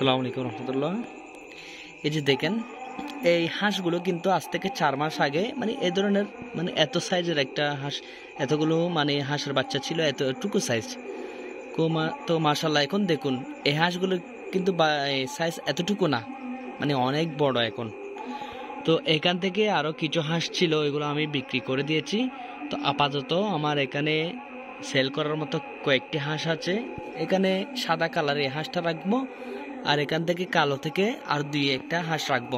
আসসালামু আলাইকুম রহমতুল্লাহ। এই যে দেখেন, এই হাঁসগুলো কিন্তু আজ থেকে 4 মাস আগে এই ধরনের এত সাইজের একটা হাঁস, এতগুলো হাঁসের বাচ্চা ছিল, এতটুকু সাইজ। তো মাশাল্লাহ, এখন দেখুন এই হাঁসগুলো কিন্তু সাইজ এতটুকু না, অনেক বড় এখন। তো এখান থেকে আরও কিছু হাঁস ছিল, এগুলো আমি বিক্রি করে দিয়েছি। তো আপাতত আমার এখানে সেল করার মতো কয়েকটি হাঁস আছে। এখানে সাদা কালারের হাঁসটা রাখবো, আর এখান থেকে কালো থেকে আর 2-1টা হাঁস রাখবো,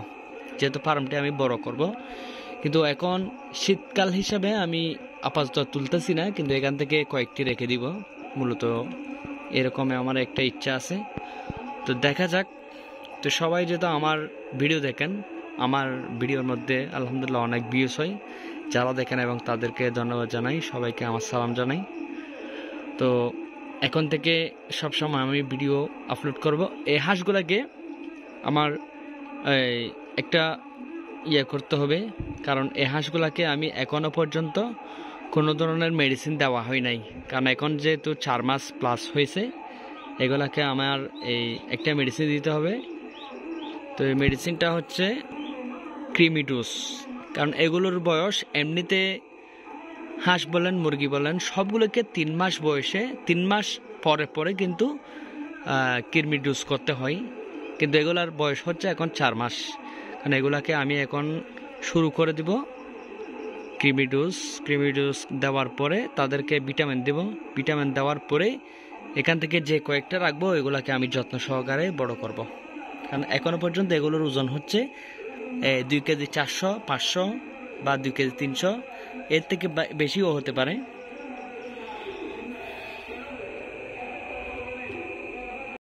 যেহেতু ফার্মটি আমি বড় করব। কিন্তু এখন শীতকাল হিসাবে আমি আপাতত তুলতেছি না, কিন্তু এখান থেকে কয়েকটি রেখে দিব। মূলত এরকম আমার একটা ইচ্ছা আছে, তো দেখা যাক। তো সবাই যেহেতু আমার ভিডিও দেখেন, আমার ভিডিওর মধ্যে আলহামদুলিল্লাহ অনেক ভিউজ হয়। যারা দেখেন এবং তাদেরকে ধন্যবাদ জানাই, সবাইকে আমার সালাম জানাই। তো এখন থেকে সবসময় আমি ভিডিও আপলোড করব। এই হাঁসগুলোকে আমার একটা করতে হবে, কারণ এই হাঁসগুলোকে আমি এখনও পর্যন্ত কোনো ধরনের মেডিসিন দেওয়া হয় নাই। কারণ এখন যেহেতু 4 মাস প্লাস হয়েছে, এগুলাকে আমার একটা মেডিসিন দিতে হবে। তো এই মেডিসিনটা হচ্ছে ক্রিমিডোজ। কারণ এগুলোর বয়স এমনিতে, হাঁস বলেন মুরগি বলেন, সবগুলোকে 3 মাস বয়সে, 3 মাস পরে পরে কিন্তু ক্রিমিডোজ করতে হয়। কিন্তু এগুলার বয়স হচ্ছে এখন 4 মাস। কারণ এগুলাকে আমি এখন শুরু করে দিব ক্রিমিডোজ দেওয়ার পরে তাদেরকে ভিটামিন দেব। ভিটামিন দেওয়ার পরে এখান থেকে যে কয়েকটা রাখবো, এগুলাকে আমি যত্ন সহকারে বড় করব। কারণ এখনো পর্যন্ত এগুলোর ওজন হচ্ছে 2 কেজি 400, 500 বা 2 কেজি 300, এর থেকে বেশিও হতে পারে।